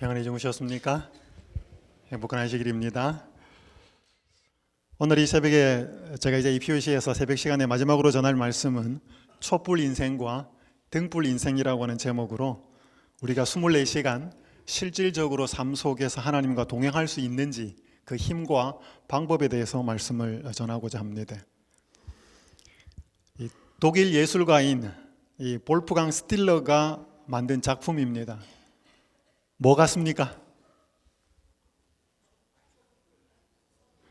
평안히 주무셨습니까? 행복한 안식일입니다. 오늘 이 새벽에 제가 이제 이 POC에서 새벽 시간에 마지막으로 전할 말씀은 촛불 인생과 등불 인생이라고 하는 제목으로 우리가 24시간 실질적으로 삶 속에서 하나님과 동행할 수 있는지 그 힘과 방법에 대해서 말씀을 전하고자 합니다. 이 독일 예술가인 이 볼프강 스틸러가 만든 작품입니다. 뭐 같습니까?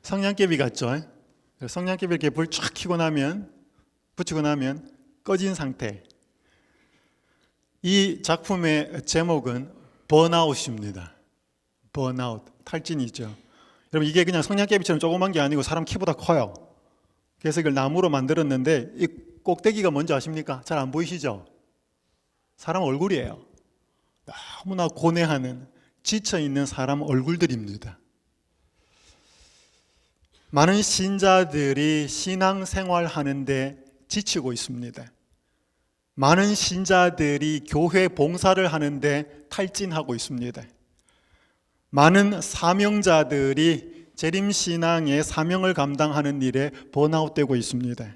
성냥개비 같죠? 성냥개비 이렇게 불 쫙 켜고 나면, 붙이고 나면 꺼진 상태. 이 작품의 제목은 번아웃입니다. 번아웃, 탈진이죠. 여러분, 이게 그냥 성냥개비처럼 조그만 게 아니고 사람 키보다 커요. 그래서 이걸 나무로 만들었는데 이 꼭대기가 뭔지 아십니까? 잘 안 보이시죠? 사람 얼굴이에요. 너무나 고뇌하는, 지쳐있는 사람 얼굴들입니다. 많은 신자들이 신앙생활 하는데 지치고 있습니다. 많은 신자들이 교회 봉사를 하는데 탈진하고 있습니다. 많은 사명자들이 재림신앙의 사명을 감당하는 일에 번아웃되고 있습니다.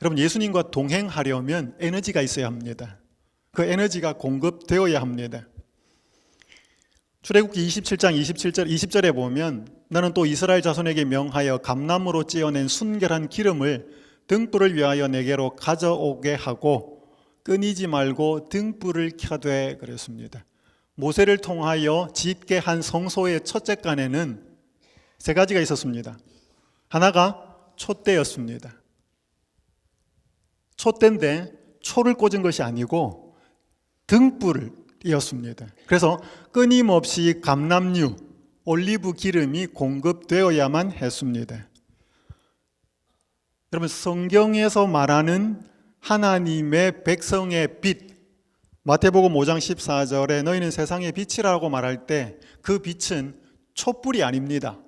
여러분, 예수님과 동행하려면 에너지가 있어야 합니다. 그 에너지가 공급되어야 합니다. 출애굽기 27장 20절에 보면 너는 또 이스라엘 자손에게 명하여 감람으로 찌어낸 순결한 기름을 등불을 위하여 내게로 가져오게 하고 끊이지 말고 등불을 켜되 그랬습니다. 모세를 통하여 짓게 한 성소의 첫째 간에는 세 가지가 있었습니다. 하나가 촛대였습니다. 촛대인데 초를 꽂은 것이 아니고 등불이었습니다. 그래서 끊임없이 감람류, 올리브 기름이 공급되어야만 했습니다. 여러분, 성경에서 말하는 하나님의 백성의 빛, 마태복음 5장 14절에 너희는 세상의 빛이라고 말할 때 그 빛은 촛불이 아닙니다.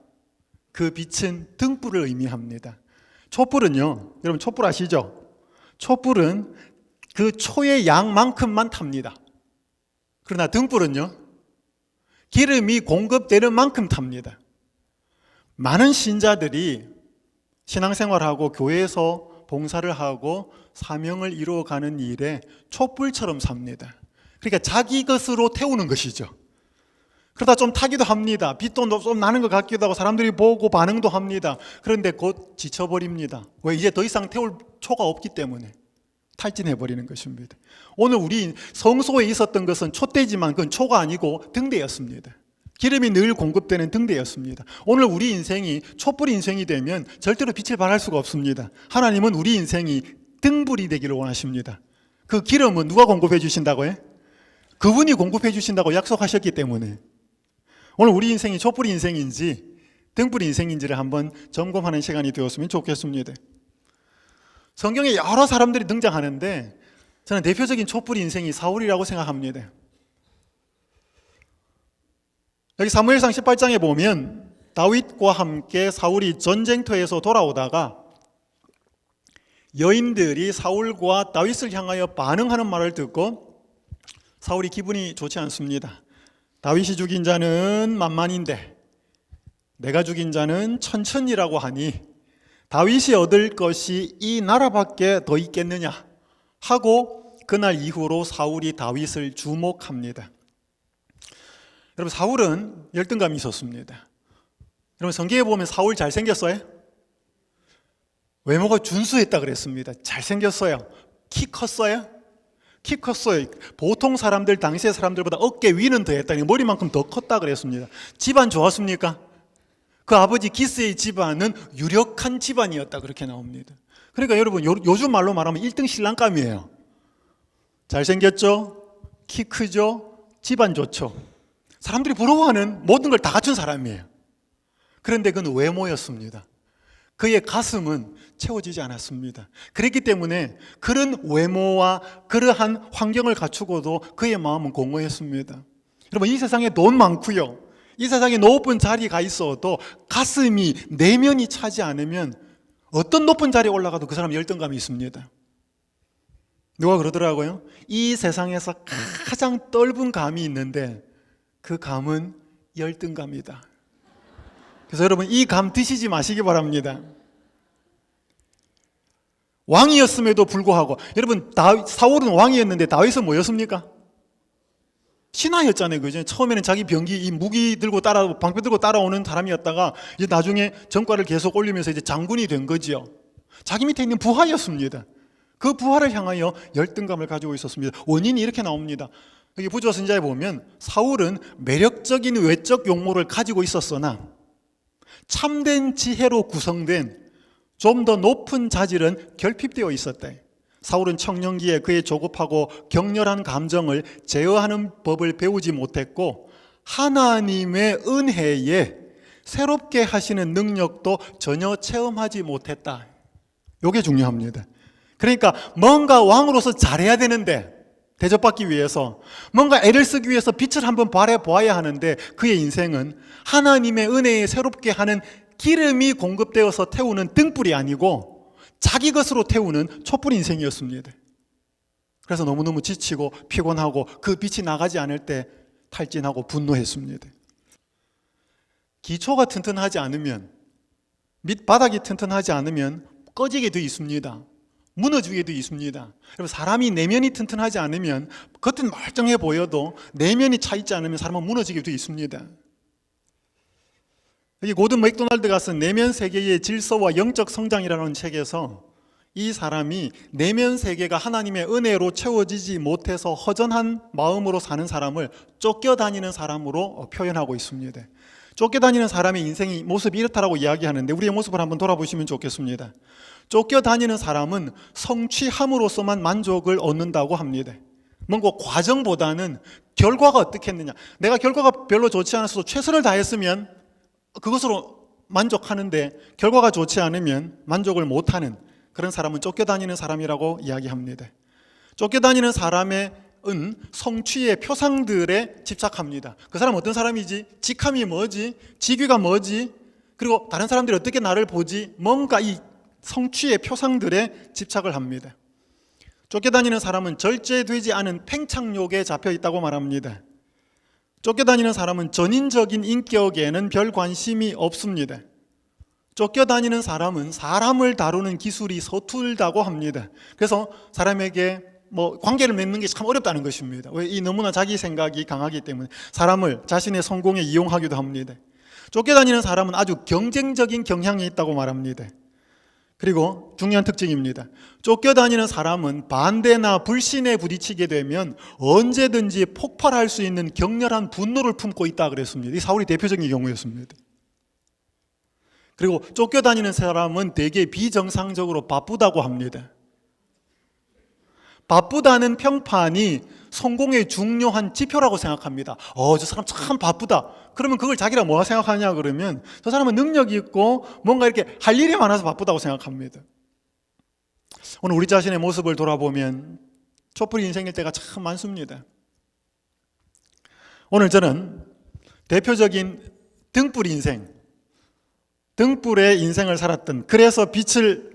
그 빛은 등불을 의미합니다. 촛불은요, 여러분 촛불 아시죠? 촛불은 그 초의 양만큼만 탑니다. 그러나 등불은요, 기름이 공급되는 만큼 탑니다. 많은 신자들이 신앙생활하고 교회에서 봉사를 하고 사명을 이루어가는 일에 촛불처럼 삽니다. 그러니까 자기 것으로 태우는 것이죠. 그러다 좀 타기도 합니다. 빛도 좀 나는 것 같기도 하고 사람들이 보고 반응도 합니다. 그런데 곧 지쳐버립니다. 왜? 이제 더 이상 태울 초가 없기 때문에 탈진해버리는 것입니다. 오늘 우리 성소에 있었던 것은 촛대지만 그건 초가 아니고 등대였습니다. 기름이 늘 공급되는 등대였습니다. 오늘 우리 인생이 촛불 인생이 되면 절대로 빛을 발할 수가 없습니다. 하나님은 우리 인생이 등불이 되기를 원하십니다. 그 기름은 누가 공급해 주신다고요? 그분이 공급해 주신다고 약속하셨기 때문에 오늘 우리 인생이 촛불 인생인지 등불 인생인지를 한번 점검하는 시간이 되었으면 좋겠습니다. 성경에 여러 사람들이 등장하는데 저는 대표적인 촛불 인생이 사울이라고 생각합니다. 여기 사무엘상 18장에 보면 다윗과 함께 사울이 전쟁터에서 돌아오다가 여인들이 사울과 다윗을 향하여 반응하는 말을 듣고 사울이 기분이 좋지 않습니다. 다윗이 죽인 자는 만만인데 내가 죽인 자는 천천이라고 하니 다윗이 얻을 것이 이 나라밖에 더 있겠느냐 하고 그날 이후로 사울이 다윗을 주목합니다. 여러분, 사울은 열등감이 있었습니다. 여러분, 성경에 보면 사울 잘생겼어요? 외모가 준수했다 그랬습니다. 잘생겼어요. 키 컸어요? 키 컸어요. 보통 사람들, 당시의 사람들보다 어깨 위는 더했다니 머리만큼 더 컸다 그랬습니다. 집안 좋았습니까? 그 아버지 기스의 집안은 유력한 집안이었다 그렇게 나옵니다. 그러니까 여러분, 요즘 말로 말하면 1등 신랑감이에요. 잘생겼죠? 키 크죠? 집안 좋죠? 사람들이 부러워하는 모든 걸 다 갖춘 사람이에요. 그런데 그건 외모였습니다. 그의 가슴은 채워지지 않았습니다. 그렇기 때문에 그런 외모와 그러한 환경을 갖추고도 그의 마음은 공허했습니다. 여러분, 이 세상에 돈 많고요, 이 세상에 높은 자리가 있어도 가슴이, 내면이 차지 않으면 어떤 높은 자리에 올라가도 그 사람은 열등감이 있습니다. 누가 그러더라고요. 이 세상에서 가장 떫은 감이 있는데 그 감은 열등감이다. 그래서 여러분 이 감 드시지 마시기 바랍니다. 왕이었음에도 불구하고, 여러분 사울은 왕이었는데 다윗은 뭐였습니까? 신하였잖아요. 그죠? 처음에는 자기 병기, 이 무기 들고 방패 들고 따라오는 사람이었다가 이제 나중에 전과를 계속 올리면서 이제 장군이 된 거지요. 자기 밑에 있는 부하였습니다. 그 부하를 향하여 열등감을 가지고 있었습니다. 원인이 이렇게 나옵니다. 여기 부조 선지자에 보면 사울은 매력적인 외적 용모를 가지고 있었으나 참된 지혜로 구성된 좀 더 높은 자질은 결핍되어 있었대. 사울은 청년기에 그의 조급하고 격렬한 감정을 제어하는 법을 배우지 못했고 하나님의 은혜에 새롭게 하시는 능력도 전혀 체험하지 못했다. 이게 중요합니다. 그러니까 뭔가 왕으로서 잘해야 되는데, 대접받기 위해서 뭔가 애를 쓰기 위해서 빛을 한번 발해보아야 하는데 그의 인생은 하나님의 은혜에 새롭게 하는 기름이 공급되어서 태우는 등불이 아니고 자기 것으로 태우는 촛불 인생이었습니다. 그래서 너무너무 지치고 피곤하고 그 빛이 나가지 않을 때 탈진하고 분노했습니다. 기초가 튼튼하지 않으면, 밑바닥이 튼튼하지 않으면 꺼지게 되어 있습니다. 무너지게 되어 있습니다. 여러분, 사람이 내면이 튼튼하지 않으면 겉은 멀쩡해 보여도 내면이 차 있지 않으면 사람은 무너지게 되어 있습니다. 여기 고든 맥도날드가 쓴 내면 세계의 질서와 영적 성장이라는 책에서 이 사람이 내면 세계가 하나님의 은혜로 채워지지 못해서 허전한 마음으로 사는 사람을 쫓겨다니는 사람으로 표현하고 있습니다. 쫓겨다니는 사람의 인생의 모습이 이렇다라고 이야기하는데 우리의 모습을 한번 돌아보시면 좋겠습니다. 쫓겨다니는 사람은 성취함으로써만 만족을 얻는다고 합니다. 뭔가 과정보다는 결과가 어떻겠느냐. 내가 결과가 별로 좋지 않았어도 최선을 다했으면 그것으로 만족하는데 결과가 좋지 않으면 만족을 못하는 그런 사람은 쫓겨다니는 사람이라고 이야기합니다. 쫓겨다니는 사람의 성취의 표상들에 집착합니다. 그 사람 어떤 사람이지? 직함이 뭐지? 직위가 뭐지? 그리고 다른 사람들이 어떻게 나를 보지? 뭔가 이 성취의 표상들에 집착을 합니다. 쫓겨다니는 사람은 절제되지 않은 팽창욕에 잡혀 있다고 말합니다. 쫓겨다니는 사람은 전인적인 인격에는 별 관심이 없습니다. 쫓겨다니는 사람은 사람을 다루는 기술이 서툴다고 합니다. 그래서 사람에게 관계를 맺는 게 참 어렵다는 것입니다. 왜? 이 너무나 자기 생각이 강하기 때문에 사람을 자신의 성공에 이용하기도 합니다. 쫓겨다니는 사람은 아주 경쟁적인 경향이 있다고 말합니다. 그리고 중요한 특징입니다. 쫓겨다니는 사람은 반대나 불신에 부딪히게 되면 언제든지 폭발할 수 있는 격렬한 분노를 품고 있다 그랬습니다. 이 사울이 대표적인 경우였습니다. 그리고 쫓겨다니는 사람은 되게 비정상적으로 바쁘다고 합니다. 바쁘다는 평판이 성공의 중요한 지표라고 생각합니다. 저 사람 참 바쁘다. 그러면 그걸 자기가 뭐라 생각하냐 그러면 저 사람은 능력이 있고 뭔가 이렇게 할 일이 많아서 바쁘다고 생각합니다. 오늘 우리 자신의 모습을 돌아보면 촛불 인생일 때가 참 많습니다. 오늘 저는 대표적인 등불 인생, 등불의 인생을 살았던, 그래서 빛을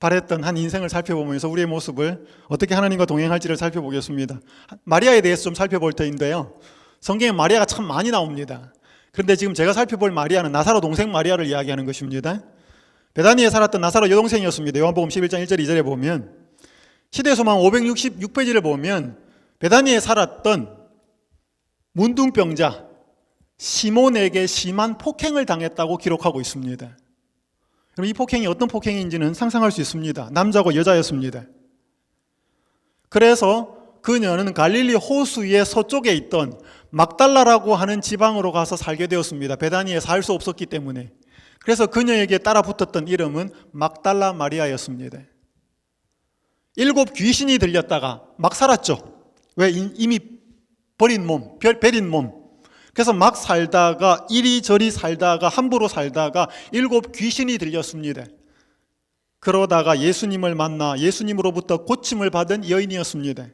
발했던 한 인생을 살펴보면서 우리의 모습을 어떻게 하나님과 동행할지를 살펴보겠습니다. 마리아에 대해서 좀 살펴볼 터인데요. 성경에 마리아가 참 많이 나옵니다. 그런데 지금 제가 살펴볼 마리아는 나사로 동생 마리아를 이야기하는 것입니다. 베다니에 살았던 나사로 여동생이었습니다. 요한복음 11장 1절 2절에 보면, 시대소망 566페이지를 보면 베다니에 살았던 문둥병자 시몬에게 심한 폭행을 당했다고 기록하고 있습니다. 그럼 이 폭행이 어떤 폭행인지는 상상할 수 있습니다. 남자고 여자였습니다. 그래서 그녀는 갈릴리 호수의 서쪽에 있던 막달라라고 하는 지방으로 가서 살게 되었습니다. 베다니에 살 수 없었기 때문에. 그래서 그녀에게 따라 붙었던 이름은 막달라 마리아였습니다. 7 귀신이 들렸다가 막 살았죠. 왜? 이미 베린 몸. 그래서 막 살다가 이리저리 살다가 함부로 살다가 7 귀신이 들렸습니다. 그러다가 예수님을 만나 예수님으로부터 고침을 받은 여인이었습니다.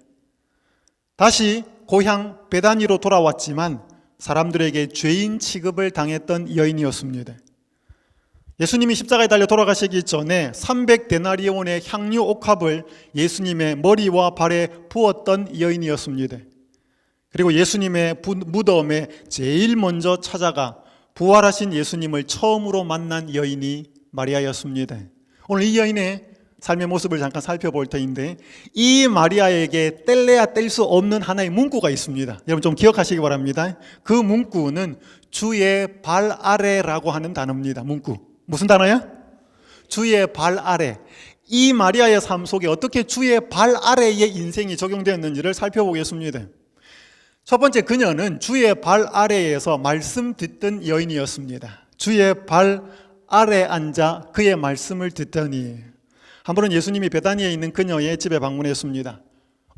다시 고향 베다니로 돌아왔지만 사람들에게 죄인 취급을 당했던 여인이었습니다. 예수님이 십자가에 달려 돌아가시기 전에 300데나리온의 향유 옥합을 예수님의 머리와 발에 부었던 여인이었습니다. 그리고 예수님의 무덤에 제일 먼저 찾아가 부활하신 예수님을 처음으로 만난 여인이 마리아였습니다. 오늘 이 여인의 삶의 모습을 잠깐 살펴볼 터인데, 이 마리아에게 뗄래야 뗄 수 없는 하나의 문구가 있습니다. 여러분 좀 기억하시기 바랍니다. 그 문구는 주의 발 아래라고 하는 단어입니다. 문구. 무슨 단어야? 주의 발 아래. 이 마리아의 삶 속에 어떻게 주의 발 아래의 인생이 적용되었는지를 살펴보겠습니다. 첫 번째, 그녀는 주의 발 아래에서 말씀 듣던 여인이었습니다. 주의 발 아래 앉아 그의 말씀을 듣더니, 한 번은 예수님이 베다니에 있는 그녀의 집에 방문했습니다.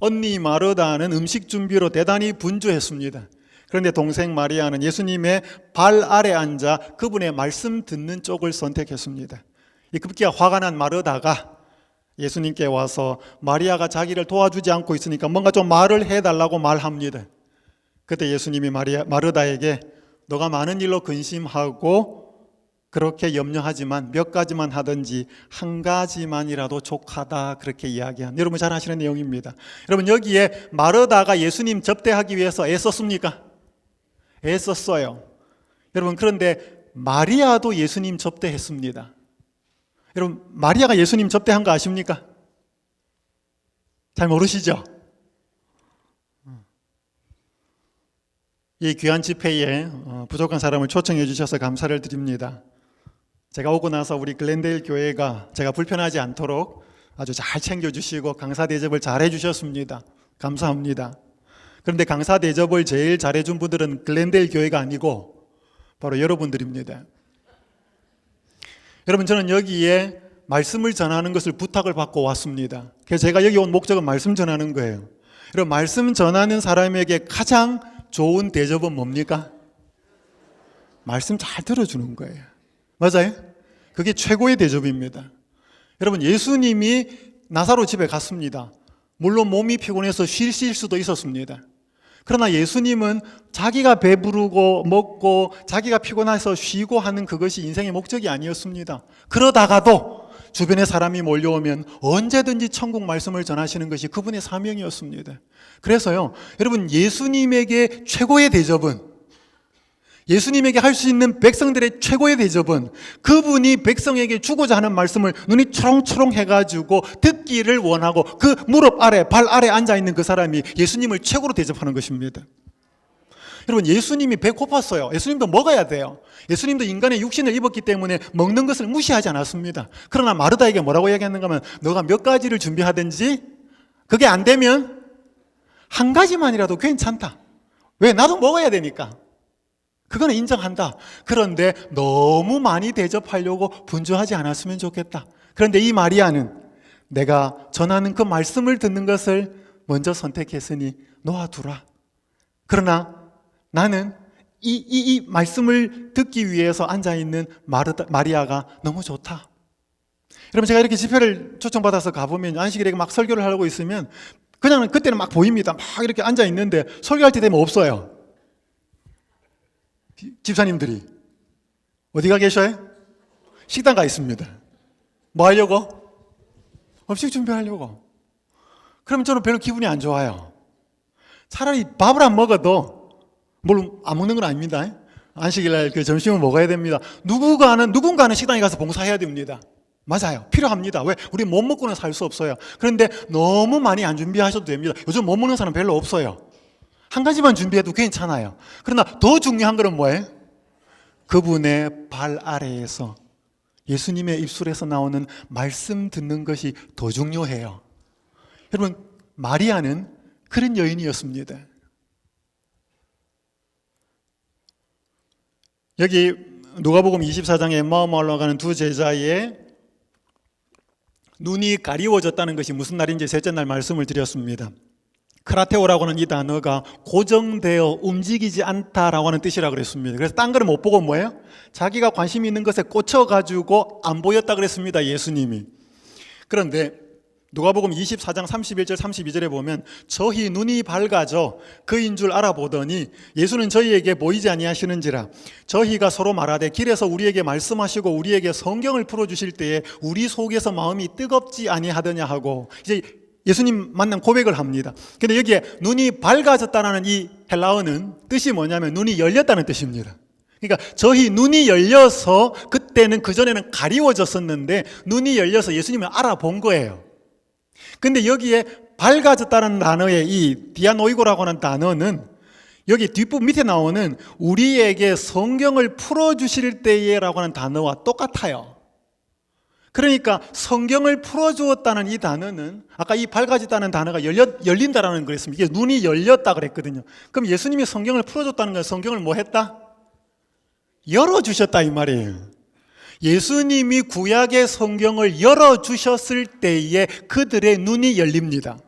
언니 마르다는 음식 준비로 대단히 분주했습니다. 그런데 동생 마리아는 예수님의 발 아래 앉아 그분의 말씀 듣는 쪽을 선택했습니다. 이 급기야 화가 난 마르다가 예수님께 와서 마리아가 자기를 도와주지 않고 있으니까 뭔가 좀 말을 해달라고 말합니다. 그때 예수님이 마르다에게 너가 많은 일로 근심하고 그렇게 염려하지만 몇 가지만 하든지 한 가지만이라도 족하다, 그렇게 이야기한, 여러분 잘 아시는 내용입니다. 여러분 여기에 마르다가 예수님 접대하기 위해서 애썼습니까? 애썼어요. 여러분 그런데 마리아도 예수님 접대했습니다. 여러분 마리아가 예수님 접대한 거 아십니까? 잘 모르시죠? 이 귀한 집회에 부족한 사람을 초청해 주셔서 감사를 드립니다. 제가 오고 나서 우리 글렌데일 교회가 제가 불편하지 않도록 아주 잘 챙겨주시고 강사 대접을 잘 해주셨습니다. 감사합니다. 그런데 강사 대접을 제일 잘해준 분들은 글렌데일 교회가 아니고 바로 여러분들입니다. 여러분 저는 여기에 말씀을 전하는 것을 부탁을 받고 왔습니다. 그래서 제가 여기 온 목적은 말씀 전하는 거예요. 여러분 말씀 전하는 사람에게 가장 좋은 대접은 뭡니까? 말씀 잘 들어주는 거예요. 맞아요? 그게 최고의 대접입니다. 여러분 예수님이 나사로 집에 갔습니다. 물론 몸이 피곤해서 쉴 수도 있었습니다. 그러나 예수님은 자기가 배부르고 먹고 자기가 피곤해서 쉬고 하는 그것이 인생의 목적이 아니었습니다. 그러다가도 주변에 사람이 몰려오면 언제든지 천국 말씀을 전하시는 것이 그분의 사명이었습니다. 그래서요, 여러분 예수님에게 최고의 대접은, 예수님에게 할 수 있는 백성들의 최고의 대접은 그분이 백성에게 주고자 하는 말씀을 눈이 초롱초롱 해가지고 듣기를 원하고 그 무릎 아래, 발 아래 앉아있는 그 사람이 예수님을 최고로 대접하는 것입니다. 여러분 예수님이 배고팠어요. 예수님도 먹어야 돼요. 예수님도 인간의 육신을 입었기 때문에 먹는 것을 무시하지 않았습니다. 그러나 마르다에게 뭐라고 이야기했는가 하면 너가 몇 가지를 준비하든지 그게 안 되면 한 가지만이라도 괜찮다. 왜? 나도 먹어야 되니까. 그거는 인정한다. 그런데 너무 많이 대접하려고 분주하지 않았으면 좋겠다. 그런데 이 마리아는 내가 전하는 그 말씀을 듣는 것을 먼저 선택했으니 놓아두라. 그러나 나는 이 말씀을 듣기 위해서 앉아있는 마리아가 너무 좋다. 여러분 제가 이렇게 집회를 초청받아서 가보면 안식일에 막 설교를 하려고 있으면 그냥 그때는 막 보입니다. 막 이렇게 앉아있는데 설교할 때 되면 없어요. 집사님들이 어디 가 계셔요? 식당 가 있습니다. 뭐 하려고? 음식 준비하려고. 그러면 저는 별로 기분이 안 좋아요. 차라리 밥을 안 먹어도, 물론 안 먹는 건 아닙니다. 안식일날 그 점심을 먹어야 됩니다. 누군가는 식당에 가서 봉사해야 됩니다. 맞아요. 필요합니다. 왜? 우리 못 먹고는 살 수 없어요. 그런데 너무 많이 안 준비하셔도 됩니다. 요즘 못 먹는 사람 별로 없어요. 한 가지만 준비해도 괜찮아요. 그러나 더 중요한 것은 뭐예요? 그분의 발 아래에서 예수님의 입술에서 나오는 말씀 듣는 것이 더 중요해요. 여러분 마리아는 그런 여인이었습니다. 여기 누가복음 24장에 엠마오 올라가는 두 제자의 눈이 가리워졌다는 것이 무슨 날인지 셋째 날 말씀을 드렸습니다. 크라테오라고 하는 이 단어가 고정되어 움직이지 않다라고 하는 뜻이라고 그랬습니다. 그래서 딴 거를 못 보고 뭐예요? 자기가 관심 있는 것에 꽂혀가지고 안 보였다 그랬습니다. 예수님이. 그런데 누가복음 24장 31절 32절에 보면 저희 눈이 밝아져 그인 줄 알아보더니 예수는 저희에게 보이지 아니하시는지라 저희가 서로 말하되 길에서 우리에게 말씀하시고 우리에게 성경을 풀어주실 때에 우리 속에서 마음이 뜨겁지 아니하더냐 하고, 이제 예수님 만난 고백을 합니다. 근데 여기에 눈이 밝아졌다는 이 헬라어는 뜻이 뭐냐면 눈이 열렸다는 뜻입니다. 그러니까 저희 눈이 열려서 그때는 그전에는 가리워졌었는데 눈이 열려서 예수님을 알아본 거예요. 근데 여기에 밝아졌다는 단어의 이 디아노이고라고 하는 단어는 여기 뒷부분 밑에 나오는 우리에게 성경을 풀어주실 때에라고 하는 단어와 똑같아요. 그러니까 성경을 풀어주었다는 이 단어는 아까 이 밝아졌다는 단어가 열린다라는 거였습니다. 이게 눈이 열렸다 그랬거든요. 그럼 예수님이 성경을 풀어줬다는 건 성경을 뭐 했다? 열어주셨다 이 말이에요. 예수님이 구약의 성경을 열어주셨을 때에 그들의 눈이 열립니다.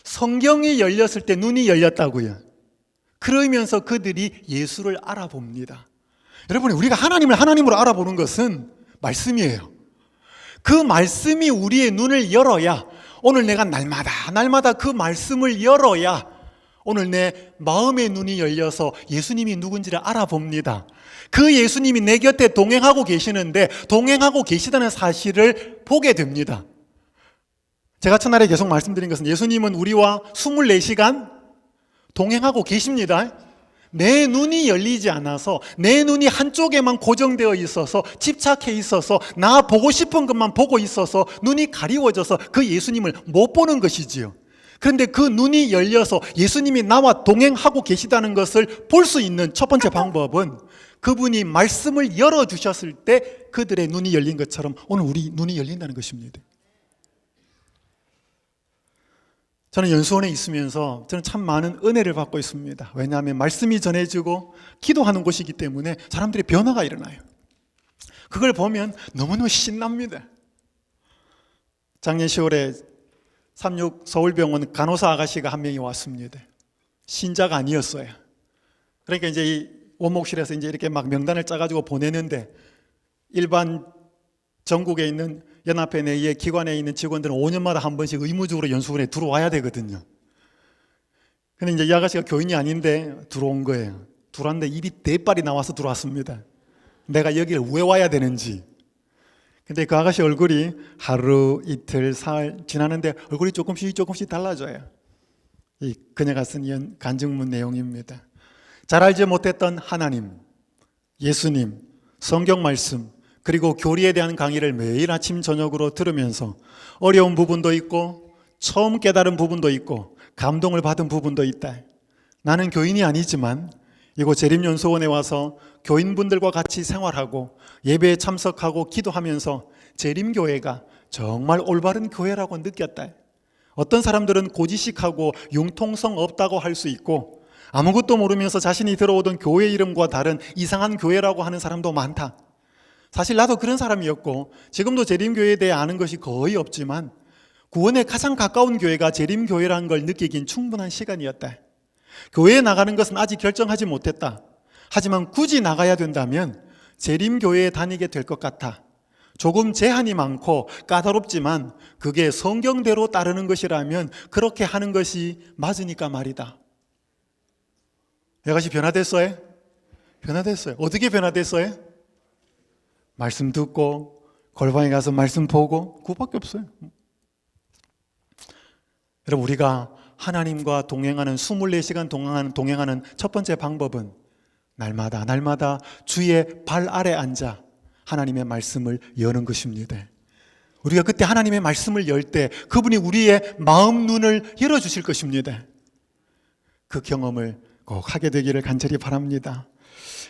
성경이 열렸을 때 눈이 열렸다고요. 그러면서 그들이 예수를 알아봅니다. 여러분, 우리가 하나님을 하나님으로 알아보는 것은 말씀이에요. 그 말씀이 우리의 눈을 열어야 오늘 내가 날마다 그 말씀을 열어야 오늘 내 마음의 눈이 열려서 예수님이 누군지를 알아봅니다. 그 예수님이 내 곁에 동행하고 계시는데 동행하고 계시다는 사실을 보게 됩니다. 제가 첫날에 계속 말씀드린 것은 예수님은 우리와 24시간 동행하고 계십니다. 내 눈이 열리지 않아서 내 눈이 한쪽에만 고정되어 있어서 집착해 있어서 나 보고 싶은 것만 보고 있어서 눈이 가리워져서 그 예수님을 못 보는 것이지요. 그런데 그 눈이 열려서 예수님이 나와 동행하고 계시다는 것을 볼 수 있는 첫 번째 방법은 그분이 말씀을 열어주셨을 때 그들의 눈이 열린 것처럼 오늘 우리 눈이 열린다는 것입니다. 저는 연수원에 있으면서 저는 참 많은 은혜를 받고 있습니다. 왜냐하면 말씀이 전해지고 기도하는 곳이기 때문에 사람들의 변화가 일어나요. 그걸 보면 너무너무 신납니다. 작년 10월에 36 서울병원 간호사 아가씨가 한 명이 왔습니다. 신자가 아니었어요. 그러니까 이제 이 원목실에서 이제 이렇게 막 명단을 짜가지고 보내는데 일반 전국에 있는 연합회 내의 기관에 있는 직원들은 5년마다 한 번씩 의무적으로 연수원에 들어와야 되거든요. 근데 이제 이 아가씨가 교인이 아닌데 들어온 거예요. 들어왔는데 입이 대빨이 나와서 들어왔습니다. 내가 여기를 왜 와야 되는지. 근데 그 아가씨 얼굴이 하루, 이틀, 사흘 지나는데 얼굴이 조금씩 달라져요. 이 그녀가 쓴 간증문 내용입니다. 잘 알지 못했던 하나님, 예수님, 성경 말씀, 그리고 교리에 대한 강의를 매일 아침 저녁으로 들으면서 어려운 부분도 있고 처음 깨달은 부분도 있고 감동을 받은 부분도 있다. 나는 교인이 아니지만 이곳 재림연수원에 와서 교인분들과 같이 생활하고 예배에 참석하고 기도하면서 재림교회가 정말 올바른 교회라고 느꼈다. 어떤 사람들은 고지식하고 융통성 없다고 할 수 있고 아무것도 모르면서 자신이 들어오던 교회 이름과 다른 이상한 교회라고 하는 사람도 많다. 사실 나도 그런 사람이었고 지금도 재림교회에 대해 아는 것이 거의 없지만 구원에 가장 가까운 교회가 재림교회라는 걸 느끼긴 충분한 시간이었다. 교회에 나가는 것은 아직 결정하지 못했다. 하지만 굳이 나가야 된다면 재림교회에 다니게 될 것 같아. 조금 제한이 많고 까다롭지만 그게 성경대로 따르는 것이라면 그렇게 하는 것이 맞으니까 말이다. 아가씨 변화됐어요? 변화됐어요. 어떻게 변화됐어요? 말씀 듣고 골방에 가서 말씀 보고 그거밖에 없어요. 여러분, 우리가 하나님과 동행하는 24시간 동행하는 첫 번째 방법은 날마다 주의 발 아래 앉아 하나님의 말씀을 여는 것입니다. 우리가 그때 하나님의 말씀을 열 때 그분이 우리의 마음 눈을 열어주실 것입니다. 그 경험을 꼭 하게 되기를 간절히 바랍니다.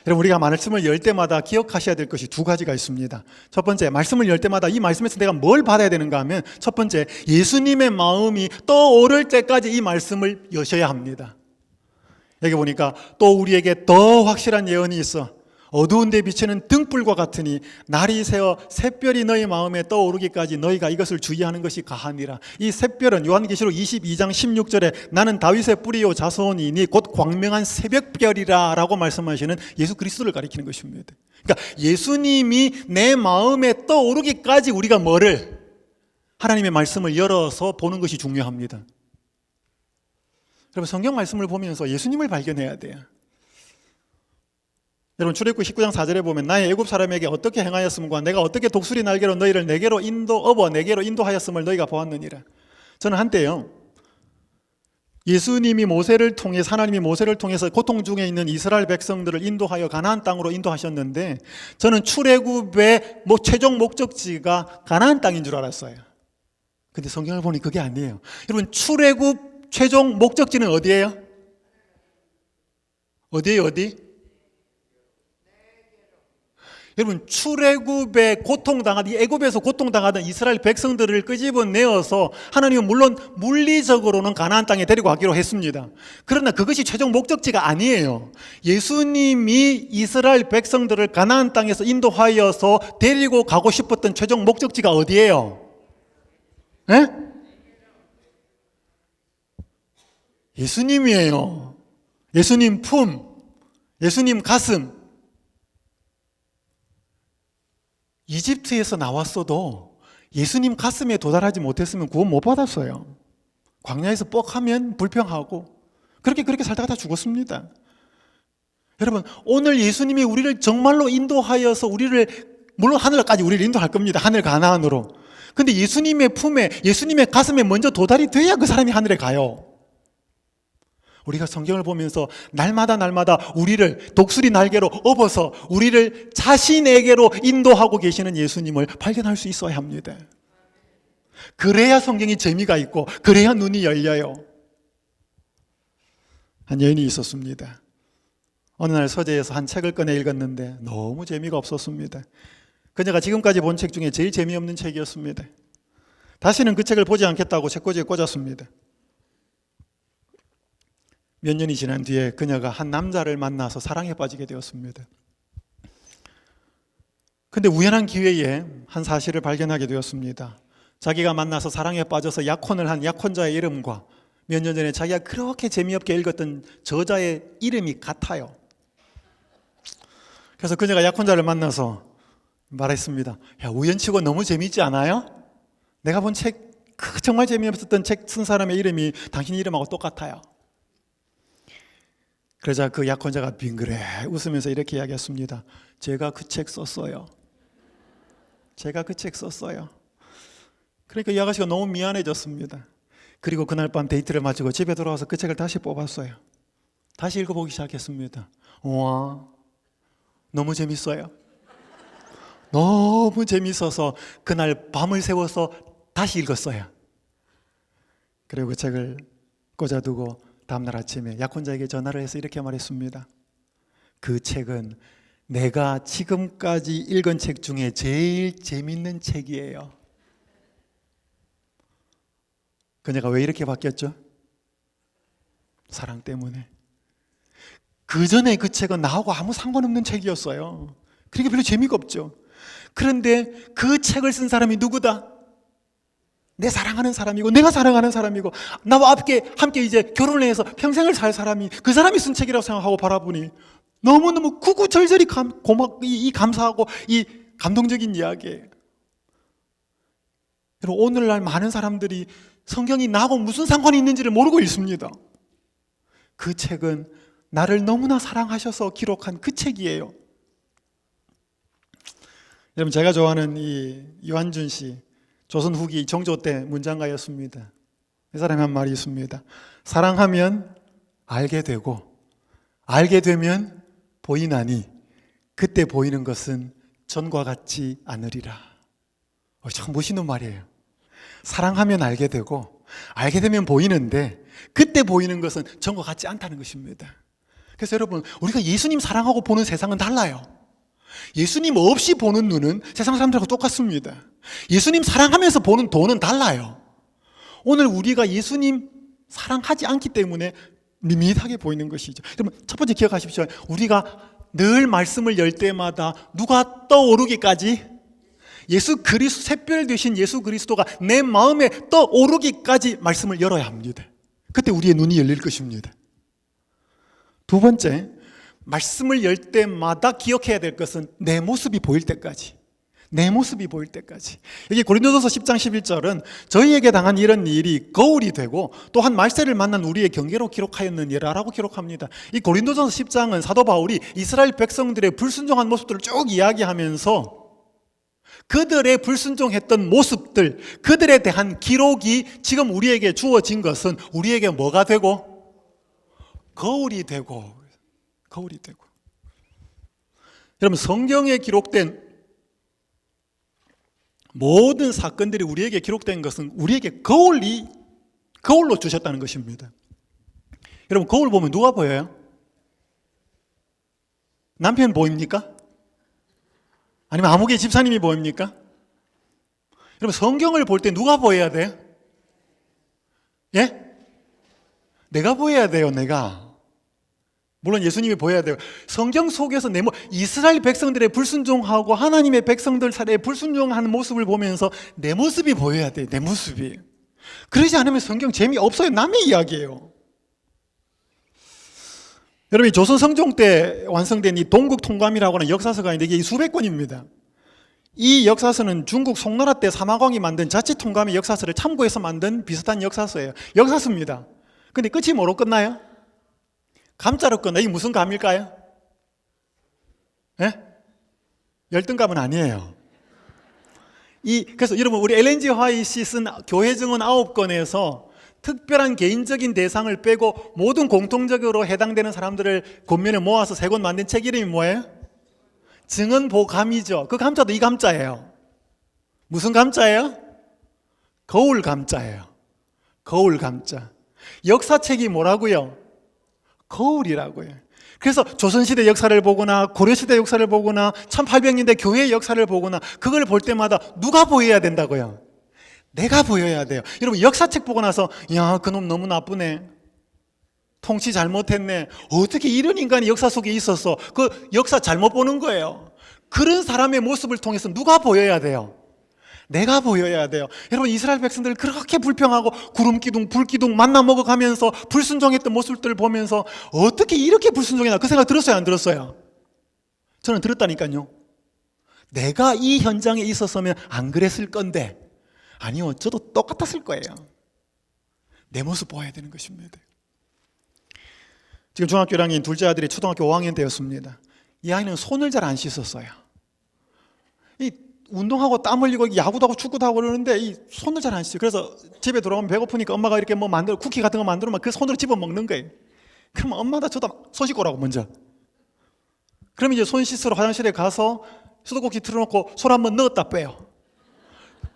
여러분, 우리가 말씀을 열 때마다 기억하셔야 될 것이 두 가지가 있습니다. 첫 번째, 말씀을 열 때마다 이 말씀에서 내가 뭘 받아야 되는가 하면 첫 번째, 예수님의 마음이 떠오를 때까지 이 말씀을 여셔야 합니다. 여기 보니까 또 우리에게 더 확실한 예언이 있어. 어두운 데 비치는 등불과 같으니 날이 새어 샛별이 너희 마음에 떠오르기까지 너희가 이것을 주의하는 것이 가하니라. 이 샛별은 요한계시록 22장 16절에 나는 다윗의 뿌리요 자손이니 곧 광명한 새벽별이라 라고 말씀하시는 예수 그리스도를 가리키는 것입니다. 그러니까 예수님이 내 마음에 떠오르기까지 우리가 뭐를? 하나님의 말씀을 열어서 보는 것이 중요합니다. 여러분, 성경 말씀을 보면서 예수님을 발견해야 돼요. 여러분 출애굽 19장 4절에 보면 나의 애굽 사람에게 어떻게 행하였음과 내가 어떻게 독수리 날개로 너희를 내게로 내게로 인도하였음을 너희가 보았느니라. 저는 한때요, 예수님이 모세를 통해 하나님이 모세를 통해서 고통 중에 있는 이스라엘 백성들을 인도하여 가나안 땅으로 인도하셨는데 저는 출애굽의 최종 목적지가 가나안 땅인 줄 알았어요. 근데 성경을 보니 그게 아니에요. 여러분 출애굽 최종 목적지는 어디예요? 어디예요? 어디? 여러분 출애굽에 고통당하던 애굽에서 고통당하던 이스라엘 백성들을 끄집어내어서 하나님은 물론 물리적으로는 가나안 땅에 데리고 가기로 했습니다. 그러나 그것이 최종 목적지가 아니에요. 예수님이 이스라엘 백성들을 가나안 땅에서 인도하여서 데리고 가고 싶었던 최종 목적지가 어디예요? 예? 예수님이에요. 예수님 품, 예수님 가슴. 이집트에서 나왔어도 예수님 가슴에 도달하지 못했으면 구원 못 받았어요. 광야에서 뻑하면 불평하고 그렇게 살다가 다 죽었습니다. 여러분 오늘 예수님이 우리를 정말로 인도하여서 물론 하늘까지 우리를 인도할 겁니다. 하늘 가나안으로. 근데 예수님의 품에 예수님의 가슴에 먼저 도달이 돼야 그 사람이 하늘에 가요. 우리가 성경을 보면서 날마다 우리를 독수리 날개로 업어서 우리를 자신에게로 인도하고 계시는 예수님을 발견할 수 있어야 합니다. 그래야 성경이 재미가 있고 그래야 눈이 열려요. 한 여인이 있었습니다. 어느 날 서재에서 한 책을 꺼내 읽었는데 너무 재미가 없었습니다. 그녀가 지금까지 본 책 중에 제일 재미없는 책이었습니다. 다시는 그 책을 보지 않겠다고 책꽂이에 꽂았습니다. 몇 년이 지난 뒤에 그녀가 한 남자를 만나서 사랑에 빠지게 되었습니다. 근데 우연한 기회에 한 사실을 발견하게 되었습니다. 자기가 만나서 사랑에 빠져서 약혼을 한 약혼자의 이름과 몇 년 전에 자기가 그렇게 재미없게 읽었던 저자의 이름이 같아요. 그래서 그녀가 약혼자를 만나서 말했습니다. 야, 우연치고 너무 재미있지 않아요? 내가 본 책, 정말 재미없었던 책 쓴 사람의 이름이 당신 이름하고 똑같아요. 그러자 그 약혼자가 빙그레 웃으면서 이렇게 이야기했습니다. 제가 그 책 썼어요. 제가 그 책 썼어요. 그러니까 이 아가씨가 너무 미안해졌습니다. 그리고 그날 밤 데이트를 마치고 집에 돌아와서 그 책을 다시 뽑았어요. 다시 읽어보기 시작했습니다. 와, 너무 재밌어요. 너무 재밌어서 그날 밤을 새워서 다시 읽었어요. 그리고 그 책을 꽂아두고 다음날 아침에 약혼자에게 전화를 해서 이렇게 말했습니다. 그 책은 내가 지금까지 읽은 책 중에 제일 재밌는 책이에요. 그녀가 왜 이렇게 바뀌었죠? 사랑 때문에. 그 전에 그 책은 나하고 아무 상관없는 책이었어요. 그러니까 별로 재미가 없죠. 그런데 그 책을 쓴 사람이 누구다? 내 사랑하는 사람이고 내가 사랑하는 사람이고 나와 함께 이제 결혼을 해서 평생을 살 사람이 그 사람이 쓴 책이라고 생각하고 바라보니 너무너무 구구절절히 감사하고 이 감동적인 이야기예요. 여러분 오늘날 많은 사람들이 성경이 나하고 무슨 상관이 있는지를 모르고 읽습니다. 그 책은 나를 너무나 사랑하셔서 기록한 그 책이에요. 여러분 제가 좋아하는 이 유한준 씨, 조선 후기 정조 때 문장가였습니다. 이 사람이 한 말이 있습니다. 사랑하면 알게 되고 알게 되면 보이나니 그때 보이는 것은 전과 같지 않으리라. 참 멋있는 말이에요. 사랑하면 알게 되고 알게 되면 보이는데 그때 보이는 것은 전과 같지 않다는 것입니다. 그래서 여러분 우리가 예수님 사랑하고 보는 세상은 달라요. 예수님 없이 보는 눈은 세상 사람들하고 똑같습니다. 예수님 사랑하면서 보는 돈은 달라요. 오늘 우리가 예수님 사랑하지 않기 때문에 밋밋하게 보이는 것이죠. 여러분 첫 번째 기억하십시오. 우리가 늘 말씀을 열 때마다 누가 떠오르기까지 예수 그리스도 샛별 되신 예수 그리스도가 내 마음에 떠오르기까지 말씀을 열어야 합니다. 그때 우리의 눈이 열릴 것입니다. 두 번째, 말씀을 열 때마다 기억해야 될 것은 내 모습이 보일 때까지, 내 모습이 보일 때까지. 여기 고린도전서 10장 11절은 저희에게 당한 이런 일이 거울이 되고 또한 말세를 만난 우리의 경계로 기록하였느니라라고 기록합니다. 이 고린도전서 10장은 사도 바울이 이스라엘 백성들의 불순종한 모습들을 쭉 이야기하면서 그들의 불순종했던 모습들, 그들에 대한 기록이 지금 우리에게 주어진 것은 우리에게 뭐가 되고? 거울이 되고. 여러분, 성경에 기록된 모든 사건들이 우리에게 기록된 것은 우리에게 거울로 주셨다는 것입니다. 여러분, 거울 보면 누가 보여요? 남편 보입니까? 아니면 아무개 집사님이 보입니까? 여러분, 성경을 볼 때 누가 보여야 돼요? 예? 내가 보여야 돼요, 내가. 물론 예수님이 보여야 돼요. 성경 속에서 이스라엘 백성들의 불순종하고 하나님의 백성들 사이에 불순종하는 모습을 보면서 내 모습이 보여야 돼요, 내 모습이. 그러지 않으면 성경 재미없어요. 남의 이야기예요. 여러분, 조선 성종 때 완성된 이 동국통감이라고 하는 역사서가 있는데 이게 수백 권입니다. 이 역사서는 중국 송나라 때 사마광이 만든 자치통감의 역사서를 참고해서 만든 비슷한 역사서예요. 역사서입니다. 근데 끝이 뭐로 끝나요? 감자로 끝나. 이게 무슨 감일까요? 예? 열등감은 아니에요. 그래서 여러분, 우리 엘렌 G 화이트이 쓴 교회 증언 9권에서 특별한 개인적인 대상을 빼고 모든 공통적으로 해당되는 사람들을 권면에 모아서 3권 만든 책 이름이 뭐예요? 증언보감이죠. 그 감자도 이 감자예요. 무슨 감자예요? 거울 감자예요. 거울 감자. 역사책이 뭐라고요? 거울이라고요. 그래서 조선시대 역사를 보거나 고려시대 역사를 보거나 1800년대 교회의 역사를 보거나 그걸 볼 때마다 누가 보여야 된다고요? 내가 보여야 돼요. 여러분, 역사책 보고 나서 야, 그놈 너무 나쁘네, 통치 잘못했네, 어떻게 이런 인간이 역사 속에 있었어, 그 역사 잘못 보는 거예요. 그런 사람의 모습을 통해서 누가 보여야 돼요? 내가 보여야 돼요. 여러분, 이스라엘 백성들 그렇게 불평하고 구름기둥 불기둥 만나 먹어가면서 불순종했던 모습들을 보면서 어떻게 이렇게 불순종했나, 그 생각 들었어요, 안 들었어요? 저는 들었다니까요. 내가 이 현장에 있었으면 안 그랬을 건데, 아니요, 저도 똑같았을 거예요. 내 모습 보아야 되는 것입니다. 지금 중학교 1학년 둘째 아들이 초등학교 5학년 되었습니다. 이 아이는 손을 잘 안 씻었어요. 이 운동하고 땀 흘리고 야구도 하고 축구도 하고 그러는데 이 손을 잘 안 씻어요. 그래서 집에 들어오면 배고프니까 엄마가 이렇게 뭐 만들어, 쿠키 같은 거 만들면 그 손으로 집어 먹는 거예요. 그러면 엄마가 저도 손 씻고 오라고 먼저. 그러면 이제 손 씻으러 화장실에 가서 수도꼭지 틀어놓고 손 한번 넣었다 빼요.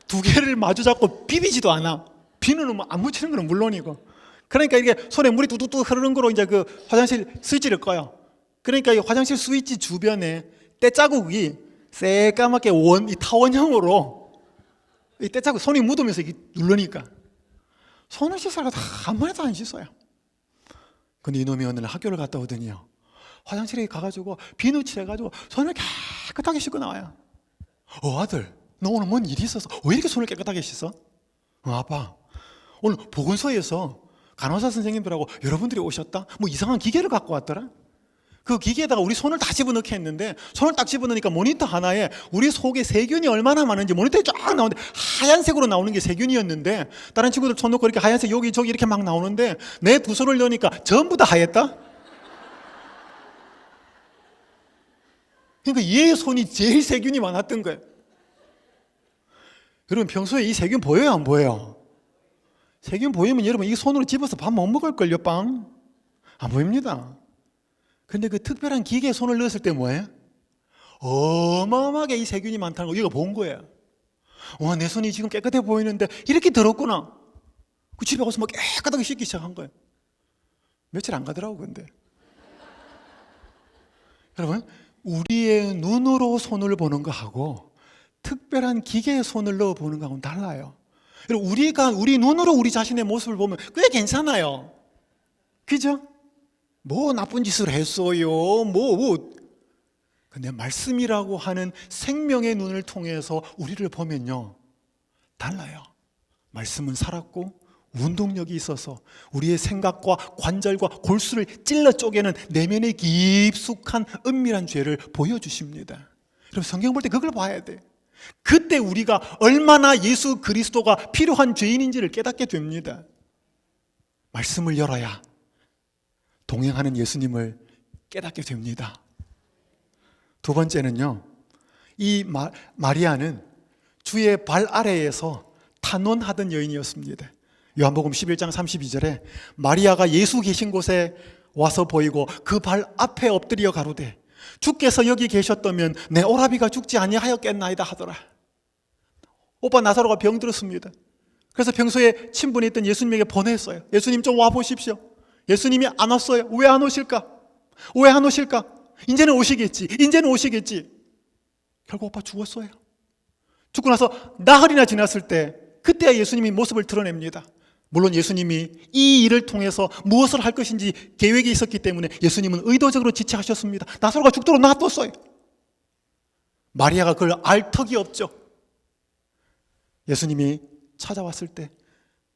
2개를 마주 잡고 비비지도 않아. 비누는 뭐 안 묻히는 건 물론이고. 그러니까 이게 손에 물이 뚝뚝뚝 흐르는 거로 이제 그 화장실 스위치를 꺼요. 그러니까 이 화장실 스위치 주변에 때자국이 새까맣게 이 타원형으로 이 때자국 손이 묻으면서 이게 누르니까 손을 씻으라고 한 번에도 안 씻어요. 근데 이놈이 어느 날 학교를 갔다 오더니요, 화장실에 가가지고 비누 칠해가지고 손을 깨끗하게 씻고 나와요. 아들, 너 오늘 뭔 일이 있어서 왜 이렇게 손을 깨끗하게 씻어? 아빠, 오늘 보건소에서 간호사 선생님들하고 여러분들이 오셨다? 뭐 이상한 기계를 갖고 왔더라? 그 기계에다가 우리 손을 다 집어넣게 했는데, 손을 딱 집어넣으니까 모니터 하나에 우리 속에 세균이 얼마나 많은지 모니터에 쫙 나오는데, 하얀색으로 나오는 게 세균이었는데, 다른 친구들 손 놓고 이렇게 하얀색 여기 저기 이렇게 막 나오는데 내 2손을 넣으니까 전부 다 하얗다? 그러니까 얘의 손이 제일 세균이 많았던 거예요. 여러분, 평소에 이 세균 보여요, 안 보여요? 세균 보이면 여러분 이 손으로 집어서 밥 못 먹을걸요, 빵? 안 보입니다. 근데 그 특별한 기계에 손을 넣었을 때 뭐예요? 어마어마하게 이 세균이 많다는 거 이거 본 거예요. 와, 내 손이 지금 깨끗해 보이는데 이렇게 더럽구나. 그 집에 가서 막 깨끗하게 씻기 시작한 거예요. 며칠 안 가더라고. 근데 여러분, 우리의 눈으로 손을 보는 거하고 특별한 기계에 손을 넣어 보는 거하고는 달라요. 여러분, 우리 눈으로 우리 자신의 모습을 보면 꽤 괜찮아요. 그죠? 뭐 나쁜 짓을 했어요. 근데 말씀이라고 하는 생명의 눈을 통해서 우리를 보면요, 달라요. 말씀은 살았고 운동력이 있어서 우리의 생각과 관절과 골수를 찔러 쪼개는 내면의 깊숙한 은밀한 죄를 보여주십니다. 여러분, 성경 볼 때 그걸 봐야 돼. 그때 우리가 얼마나 예수 그리스도가 필요한 죄인인지를 깨닫게 됩니다. 말씀을 열어야 동행하는 예수님을 깨닫게 됩니다. 두 번째는요, 이 마리아는 주의 발 아래에서 탄원하던 여인이었습니다. 요한복음 11장 32절에 마리아가 예수 계신 곳에 와서 보이고 그 발 앞에 엎드려 가로되 주께서 여기 계셨다면 내 오라비가 죽지 아니하였겠나이다 하더라. 오빠 나사로가 병들었습니다. 그래서 평소에 친분이 있던 예수님에게 보냈어요. 예수님 좀 와보십시오. 예수님이 안 왔어요. 왜 안 오실까? 왜 안 오실까? 이제는 오시겠지. 이제는 오시겠지. 결국 오빠 죽었어요. 죽고 나서 나흘이나 지났을 때 그때야 예수님이 모습을 드러냅니다. 물론 예수님이 이 일을 통해서 무엇을 할 것인지 계획이 있었기 때문에 예수님은 의도적으로 지체하셨습니다. 나사로가 죽도록 놔뒀어요. 마리아가 그걸 알 턱이 없죠. 예수님이 찾아왔을 때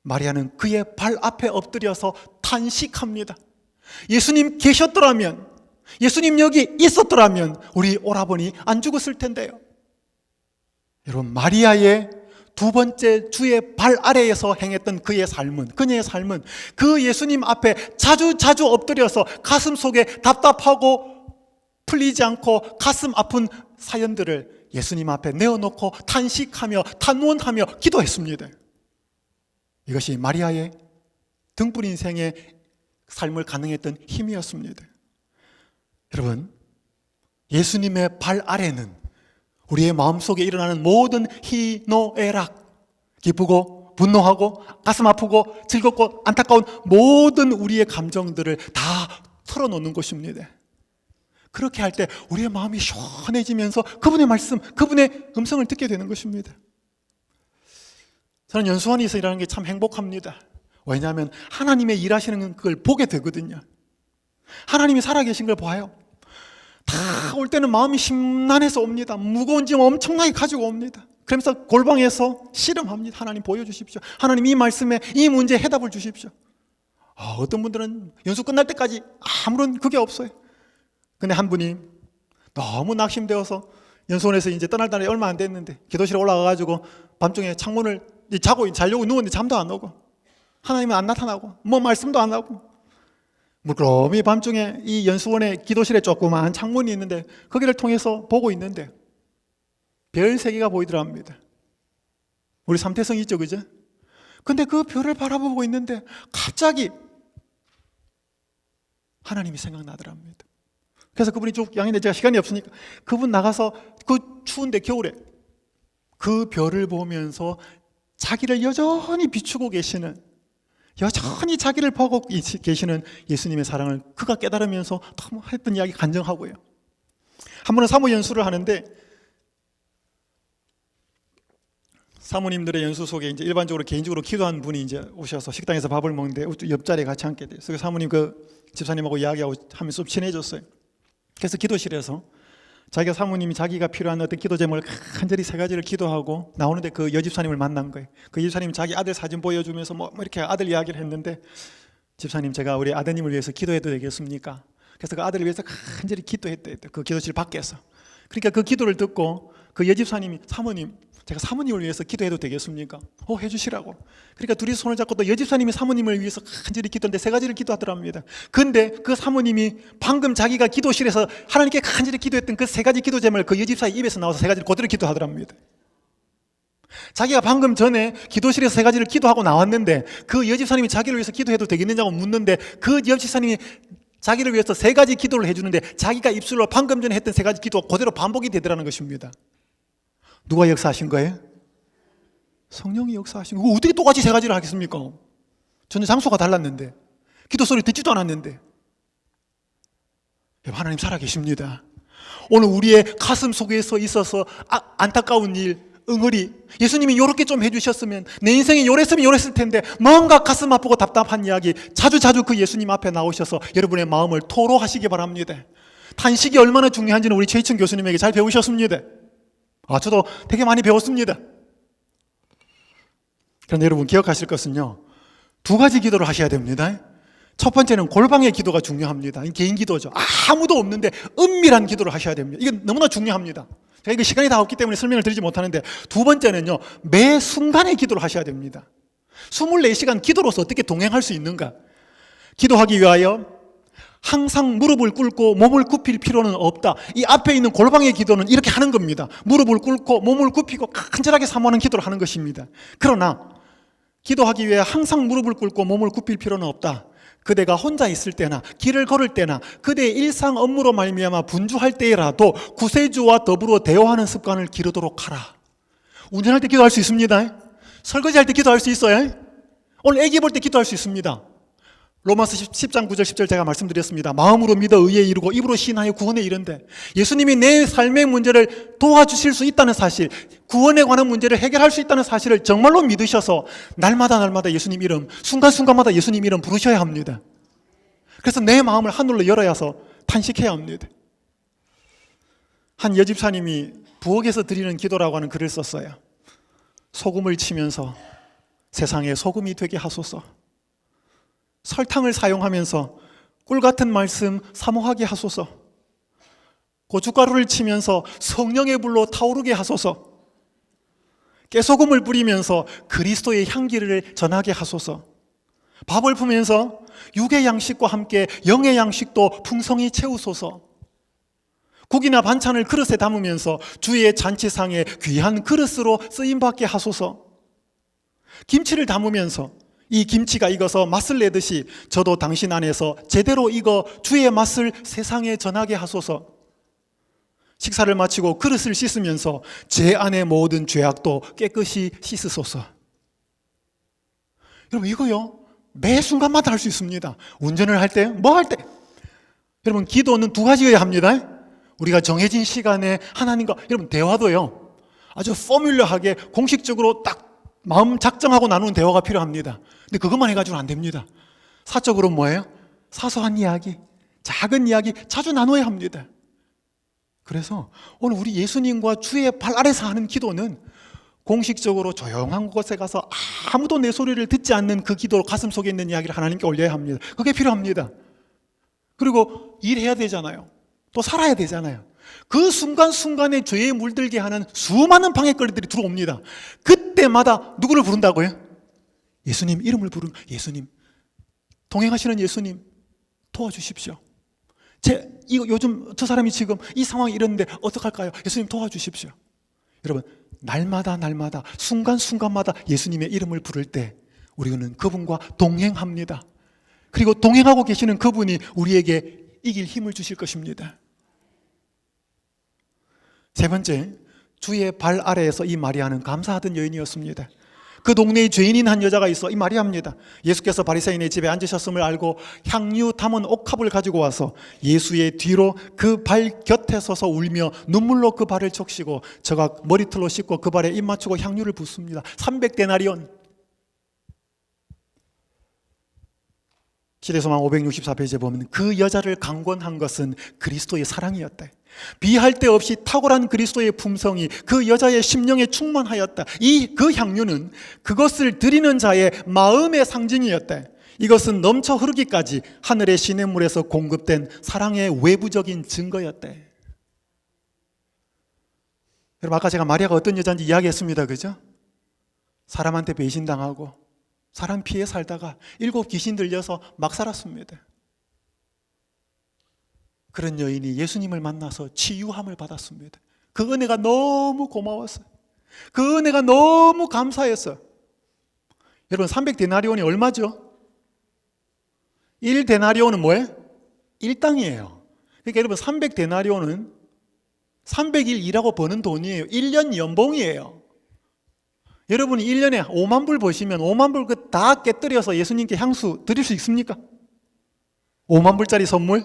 마리아는 그의 발 앞에 엎드려서 탄식합니다. 예수님 계셨더라면, 예수님 여기 있었더라면 우리 오라버니 안 죽었을 텐데요. 여러분, 마리아의 두 번째 주의 발 아래에서 행했던 그의 삶은, 그녀의 삶은 그 예수님 앞에 자주 엎드려서 가슴 속에 답답하고 풀리지 않고 가슴 아픈 사연들을 예수님 앞에 내어놓고 탄식하며 탄원하며 기도했습니다. 이것이 마리아의 등불 인생의 삶을 가능했던 힘이었습니다. 여러분, 예수님의 발 아래는 우리의 마음속에 일어나는 모든 희노애락, 기쁘고 분노하고 가슴 아프고 즐겁고 안타까운 모든 우리의 감정들을 다 털어놓는 것입니다. 그렇게 할 때 우리의 마음이 시원해지면서 그분의 말씀, 그분의 음성을 듣게 되는 것입니다. 저는 연수원에서 일하는 게 참 행복합니다. 왜냐하면 하나님의 일하시는 걸 보게 되거든요. 하나님이 살아계신 걸 봐요. 다 올 때는 마음이 심란해서 옵니다. 무거운 짐 엄청나게 가지고 옵니다. 그러면서 골방에서 씨름합니다. 하나님 보여주십시오. 하나님 이 말씀에 이 문제에 해답을 주십시오. 어떤 분들은 연수 끝날 때까지 아무런 그게 없어요. 근데 한 분이 너무 낙심되어서 연수원에서 이제 떠날 날이 얼마 안 됐는데 기도실에 올라가가지고 밤중에 창문을 자려고 누웠는데 잠도 안 오고 하나님은 안 나타나고 뭐 말씀도 안 하고 물끄러미 밤중에 이 연수원의 기도실에 조그마한 창문이 있는데 거기를 통해서 보고 있는데 별 3개가 보이더랍니다. 우리 삼태성 있죠, 그죠? 근데 그 별을 바라보고 있는데 갑자기 하나님이 생각나더랍니다. 그래서 그분이 쭉 양인데 제가 시간이 없으니까 그분 나가서 그 추운데 겨울에 그 별을 보면서 자기를 여전히 비추고 계시는, 여전히 자기를 보고 계시는 예수님의 사랑을 그가 깨달으면서 너무 했던 이야기 간증하고요. 한 번은 사모 연수를 하는데 사모님들의 연수 속에 이제 일반적으로 개인적으로 기도한 분이 이제 오셔서 식당에서 밥을 먹는데 옆자리에 같이 앉게 돼요. 그래서 사모님 그 집사님하고 이야기하고 하면서 좀 친해졌어요. 그래서 기도실에서 자기가 사모님이 자기가 필요한 어떤 기도 제목을 간절히 3가지를 기도하고 나오는데 그 여집사님을 만난 거예요. 그 여집사님이 자기 아들 사진 보여주면서 뭐 이렇게 아들 이야기를 했는데 집사님, 제가 우리 아드님을 위해서 기도해도 되겠습니까? 그래서 그 아들을 위해서 간절히 기도했대. 그 기도실 밖에서. 그러니까 그 기도를 듣고 그 여집사님이 사모님, 제가 사모님을 위해서 기도해도 되겠습니까? 해주시라고. 그러니까 둘이 손을 잡고 또 여집사님이 사모님을 위해서 간절히 기도했는데 3가지를 기도하더랍니다. 근데 그 사모님이 방금 자기가 기도실에서 하나님께 간절히 기도했던 그 3가지 기도 제목을 그 여집사의 입에서 나와서 3가지를 그대로 기도하더랍니다. 자기가 방금 전에 기도실에서 3가지를 기도하고 나왔는데 그 여집사님이 자기를 위해서 기도해도 되겠느냐고 묻는데 그 여집사님이 자기를 위해서 3가지 기도를 해주는데 자기가 입술로 방금 전에 했던 3가지 기도가 그대로 반복이 되더라는 것입니다. 누가 역사하신 거예요? 성령이 역사하신 거예요. 어떻게 똑같이 3가지를 하겠습니까? 저는 장소가 달랐는데, 기도 소리 듣지도 않았는데. 하나님 살아계십니다. 오늘 우리의 가슴 속에서 있어서 안타까운 일, 응어리, 예수님이 이렇게 좀 해주셨으면, 내 인생이 요랬을 텐데, 뭔가 가슴 아프고 답답한 이야기 자주 그 예수님 앞에 나오셔서 여러분의 마음을 토로하시기 바랍니다. 탄식이 얼마나 중요한지는 우리 최희춘 교수님에게 잘 배우셨습니다. 저도 되게 많이 배웠습니다. 그런데 여러분 기억하실 것은요, 2가지 기도를 하셔야 됩니다. 첫 번째는 골방의 기도가 중요합니다. 개인 기도죠. 아무도 없는데 은밀한 기도를 하셔야 됩니다. 이게 너무나 중요합니다. 제가 이거 시간이 다 없기 때문에 설명을 드리지 못하는데, 두 번째는요, 매 순간에 기도를 하셔야 됩니다. 24시간 기도로서 어떻게 동행할 수 있는가? 기도하기 위하여 항상 무릎을 꿇고 몸을 굽힐 필요는 없다. 이 앞에 있는 골방의 기도는 이렇게 하는 겁니다. 무릎을 꿇고 몸을 굽히고 간절하게 사모하는 기도를 하는 것입니다. 그러나 기도하기 위해 항상 무릎을 꿇고 몸을 굽힐 필요는 없다. 그대가 혼자 있을 때나 길을 걸을 때나 그대의 일상 업무로 말미암아 분주할 때라도 구세주와 더불어 대화하는 습관을 기르도록 하라. 운전할 때 기도할 수 있습니다. 설거지할 때 기도할 수 있어요. 오늘 애기 볼 때 기도할 수 있습니다. 로마서 10장 9절 10절 제가 말씀드렸습니다. 마음으로 믿어 의에 이르고 입으로 신하여 구원에 이른데, 예수님이 내 삶의 문제를 도와주실 수 있다는 사실, 구원에 관한 문제를 해결할 수 있다는 사실을 정말로 믿으셔서 날마다 예수님 이름, 순간순간마다 예수님 이름 부르셔야 합니다. 그래서 내 마음을 하늘로 열어야서 탄식해야 합니다. 한 여집사님이 부엌에서 드리는 기도라고 하는 글을 썼어요. 소금을 치면서 세상에 소금이 되게 하소서. 설탕을 사용하면서 꿀 같은 말씀 사모하게 하소서. 고춧가루를 치면서 성령의 불로 타오르게 하소서. 깨소금을 뿌리면서 그리스도의 향기를 전하게 하소서. 밥을 푸면서 육의 양식과 함께 영의 양식도 풍성히 채우소서. 국이나 반찬을 그릇에 담으면서 주의 잔치상에 귀한 그릇으로 쓰임받게 하소서. 김치를 담으면서 이 김치가 익어서 맛을 내듯이 저도 당신 안에서 제대로 익어 주의 맛을 세상에 전하게 하소서. 식사를 마치고 그릇을 씻으면서 제 안의 모든 죄악도 깨끗이 씻으소서. 여러분, 이거요 매 순간마다 할 수 있습니다. 운전을 할 때, 뭐 할 때. 여러분, 기도는 두 가지여야 합니다. 우리가 정해진 시간에 하나님과, 여러분, 대화도요 아주 포뮬러하게 공식적으로 딱 마음 작정하고 나누는 대화가 필요합니다. 근데 그것만 해가지고는 안 됩니다. 사적으로 뭐예요? 사소한 이야기, 작은 이야기 자주 나눠야 합니다. 그래서 오늘 우리 예수님과 주의 발 아래서 하는 기도는 공식적으로 조용한 곳에 가서 아무도 내 소리를 듣지 않는 그 기도로 가슴 속에 있는 이야기를 하나님께 올려야 합니다. 그게 필요합니다. 그리고 일해야 되잖아요. 또 살아야 되잖아요. 그 순간순간에 죄에 물들게 하는 수많은 방해거리들이 들어옵니다. 그때마다 누구를 부른다고요? 예수님 이름을 부르는, 예수님, 동행하시는 예수님 도와주십시오. 이거 요즘 저 사람이 지금 이 상황이 이런데 어떡할까요? 예수님 도와주십시오. 여러분, 날마다 순간순간마다 예수님의 이름을 부를 때 우리는 그분과 동행합니다. 그리고 동행하고 계시는 그분이 우리에게 이길 힘을 주실 것입니다. 세 번째, 주의 발 아래에서 이 마리아는 감사하던 여인이었습니다. 그 동네에 죄인인 한 여자가 있어 이 마리아입니다. 예수께서 바리새인의 집에 앉으셨음을 알고 향유 담은 옥합을 가지고 와서 예수의 뒤로 그 발 곁에 서서 울며 눈물로 그 발을 적시고 저가 머리털로 씻고 그 발에 입 맞추고 향유를 붓습니다. 300데나리온. 시대소망 564페이지에 보면 그 여자를 강권한 것은 그리스도의 사랑이었다. 비할 데 없이 탁월한 그리스도의 품성이 그 여자의 심령에 충만하였다. 그 향유는 그것을 드리는 자의 마음의 상징이었다. 이것은 넘쳐 흐르기까지 하늘의 시냇물에서 공급된 사랑의 외부적인 증거였다. 여러분, 아까 제가 마리아가 어떤 여자인지 이야기했습니다. 그죠? 사람한테 배신당하고 사람 피해 살다가 7 귀신 들려서 막 살았습니다. 그런 여인이 예수님을 만나서 치유함을 받았습니다. 그 은혜가 너무 고마웠어요. 그 은혜가 너무 감사했어요. 여러분, 300데나리온이 얼마죠? 1데나리온은 뭐예요? 1당이에요. 그러니까 여러분, 300데나리온은 300일 일하고 버는 돈이에요. 1년 연봉이에요. 여러분이 1년에 5만 불 버시면 5만 불 다 깨뜨려서 예수님께 향수 드릴 수 있습니까? 5만 불짜리 선물?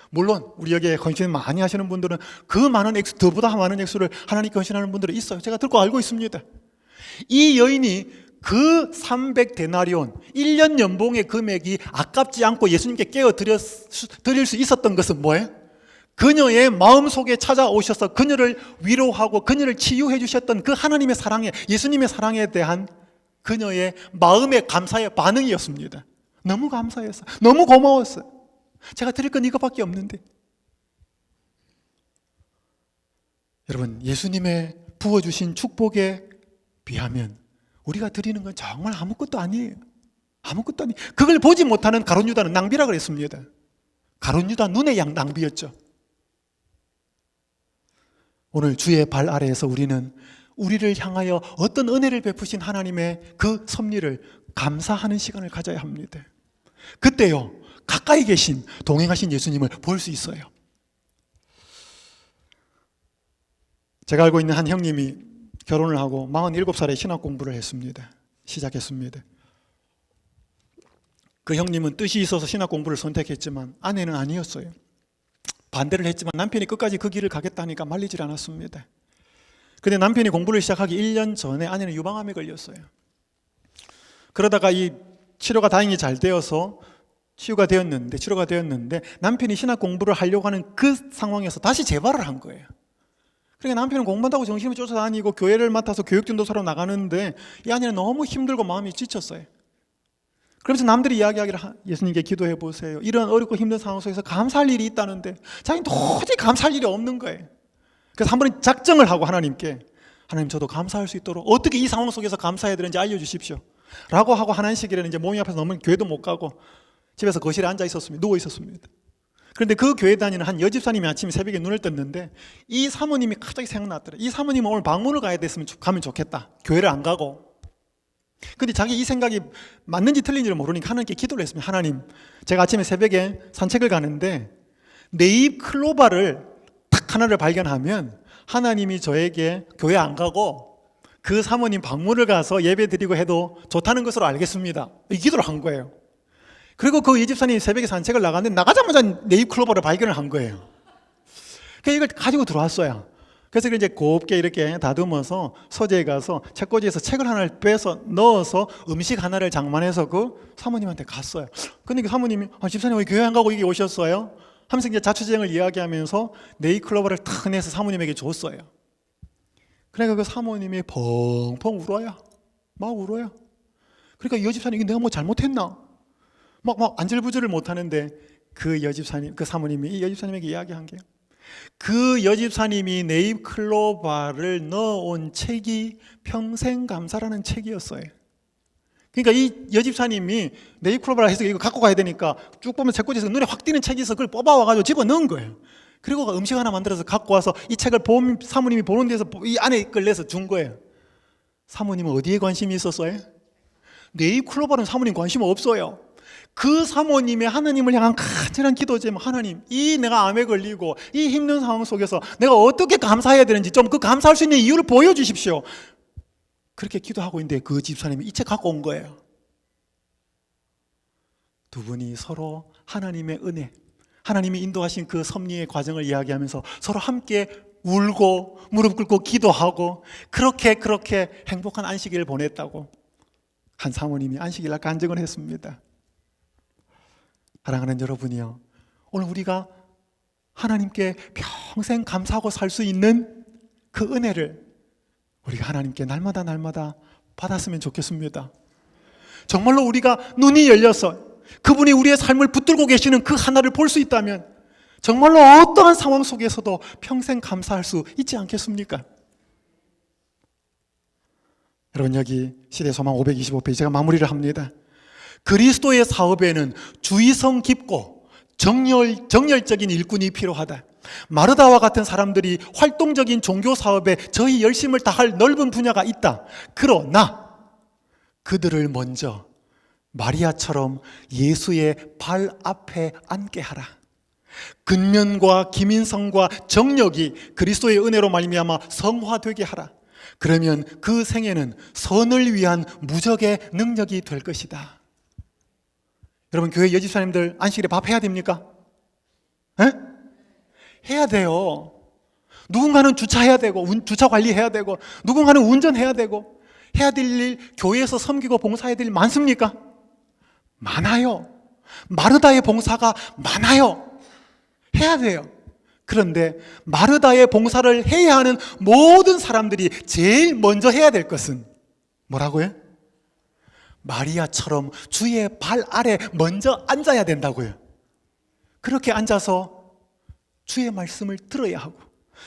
물론 우리 여기에 헌신 많이 하시는 분들은 그 많은 액수, 더보다 많은 액수를 하나님께 헌신하는 분들이 있어요. 제가 듣고 알고 있습니다. 이 여인이 그 300데나리온 1년 연봉의 금액이 아깝지 않고 예수님께 깨어 드릴 수 있었던 것은 뭐예요? 그녀의 마음속에 찾아오셔서 그녀를 위로하고 그녀를 치유해 주셨던 그 하나님의 사랑에, 예수님의 사랑에 대한 그녀의 마음의 감사의 반응이었습니다. 너무 감사했어요. 너무 고마웠어요. 제가 드릴 건 이거밖에 없는데. 여러분, 예수님의 부어주신 축복에 비하면 우리가 드리는 건 정말 아무것도 아니에요. 아무것도 아니에요. 그걸 보지 못하는 가룟 유다는 낭비라 그랬습니다. 가룟 유다 눈의 낭비였죠. 오늘 주의 발 아래에서 우리는 우리를 향하여 어떤 은혜를 베푸신 하나님의 그 섭리를 감사하는 시간을 가져야 합니다. 그때요, 가까이 계신 동행하신 예수님을 볼 수 있어요. 제가 알고 있는 한 형님이 결혼을 하고 47살에 신학 공부를 시작했습니다. 그 형님은 뜻이 있어서 신학 공부를 선택했지만 아내는 아니었어요. 반대를 했지만 남편이 끝까지 그 길을 가겠다니까 말리질 않았습니다. 그런데 남편이 공부를 시작하기 1년 전에 아내는 유방암에 걸렸어요. 그러다가 이 치료가 다행히 잘 되어서 치료가 되었는데 남편이 신학 공부를 하려고 하는 그 상황에서 다시 재발을 한 거예요. 그러니까 남편은 공부한다고 정신을 쫓아다니고 교회를 맡아서 교육전도사로 나가는데 이 아내는 너무 힘들고 마음이 지쳤어요. 그러면서 남들이 이야기하기를 예수님께 기도해 보세요. 이런 어렵고 힘든 상황 속에서 감사할 일이 있다는데 자기는 도저히 감사할 일이 없는 거예요. 그래서 한 번은 작정을 하고 하나님께, 하나님 저도 감사할 수 있도록 어떻게 이 상황 속에서 감사해야 되는지 알려주십시오 라고 하고 하는 시기에는 이제 몸이 아파서 너무 교회도 못 가고 집에서 거실에 앉아 있었습니다. 누워 있었습니다. 그런데 그 교회 다니는 한 여집사님이 아침에 새벽에 눈을 떴는데 이 사모님이 갑자기 생각났더래. 이 사모님은 오늘 방문을 가면 좋겠다. 교회를 안 가고. 근데 자기 이 생각이 맞는지 틀린지를 모르니까 하나님께 기도를 했습니다. 하나님, 제가 아침에 새벽에 산책을 가는데 네잎 클로바를 딱 하나를 발견하면 하나님이 저에게 교회 안 가고 그 사모님 방문을 가서 예배 드리고 해도 좋다는 것으로 알겠습니다. 이 기도를 한 거예요. 그리고 그 이 집사님이 새벽에 산책을 나갔는데 나가자마자 네잎 클로버를 발견을 한 거예요. 그래서 이걸 가지고 들어왔어요. 그래서 이제 곱게 이렇게 다듬어서 서재에 가서 책꽂이에서 책을 하나를 빼서 넣어서 음식 하나를 장만해서 그 사모님한테 갔어요. 근데 그 사모님이 집사님 왜 교회 안 가고 이게 오셨어요? 하면서 이제 자초지종을 이야기하면서 네잎 클로버를 탁 내서 사모님에게 줬어요. 그러니까 그 사모님이 펑펑 울어요. 막 울어요. 그러니까 이 여집사님 이게 내가 뭐 잘못했나? 막 안절부절을 못하는데 그 여집사님, 그 사모님이 이 여집사님에게 이야기한 게요. 그 여집사님이 네잎 클로바를 넣어온 책이 평생감사라는 책이었어요. 그러니까 이 여집사님이 네잎 클로바를 해서 이거 갖고 가야 되니까 쭉 보면 책꽂이에서 눈에 확 띄는 책이 있어. 그걸 뽑아와가지고 집어넣은 거예요. 그리고 음식 하나 만들어서 갖고 와서 이 책을 사모님이 보는 데서 이 안에 걸 내서 준 거예요. 사모님은 어디에 관심이 있었어요? 네잎 클로바는 사모님 관심 없어요. 그 사모님의 하나님을 향한 간절한 기도 제목, 하나님, 이 내가 암에 걸리고 이 힘든 상황 속에서 내가 어떻게 감사해야 되는지 좀 그 감사할 수 있는 이유를 보여주십시오. 그렇게 기도하고 있는데 그 집사님이 이 책 갖고 온 거예요. 두 분이 서로 하나님의 은혜, 하나님이 인도하신 그 섭리의 과정을 이야기하면서 서로 함께 울고 무릎 꿇고 기도하고 그렇게 행복한 안식일을 보냈다고 한 사모님이 안식일 날 간증을 했습니다. 사랑하는 여러분이요, 오늘 우리가 하나님께 평생 감사하고 살 수 있는 그 은혜를 우리가 하나님께 날마다 받았으면 좋겠습니다. 정말로 우리가 눈이 열려서 그분이 우리의 삶을 붙들고 계시는 그 하나를 볼 수 있다면 정말로 어떠한 상황 속에서도 평생 감사할 수 있지 않겠습니까? 여러분, 여기 시대소망 525페이지 제가 마무리를 합니다. 그리스도의 사업에는 주의성 깊고 정열적인 일꾼이 필요하다. 마르다와 같은 사람들이 활동적인 종교 사업에 저희 열심을 다할 넓은 분야가 있다. 그러나 그들을 먼저 마리아처럼 예수의 발 앞에 앉게 하라. 근면과 기민성과 정력이 그리스도의 은혜로 말미암아 성화되게 하라. 그러면 그 생애는 선을 위한 무적의 능력이 될 것이다. 여러분, 교회 여집사님들 안식일에 밥 해야 됩니까? 에? 해야 돼요. 누군가는 주차해야 되고 주차 관리해야 되고 누군가는 운전해야 되고 해야 될 일, 교회에서 섬기고 봉사해야 될 일 많습니까? 많아요. 마르다의 봉사가 많아요. 해야 돼요. 그런데 마르다의 봉사를 해야 하는 모든 사람들이 제일 먼저 해야 될 것은 뭐라고요? 마리아처럼 주의 발 아래 먼저 앉아야 된다고요. 그렇게 앉아서 주의 말씀을 들어야 하고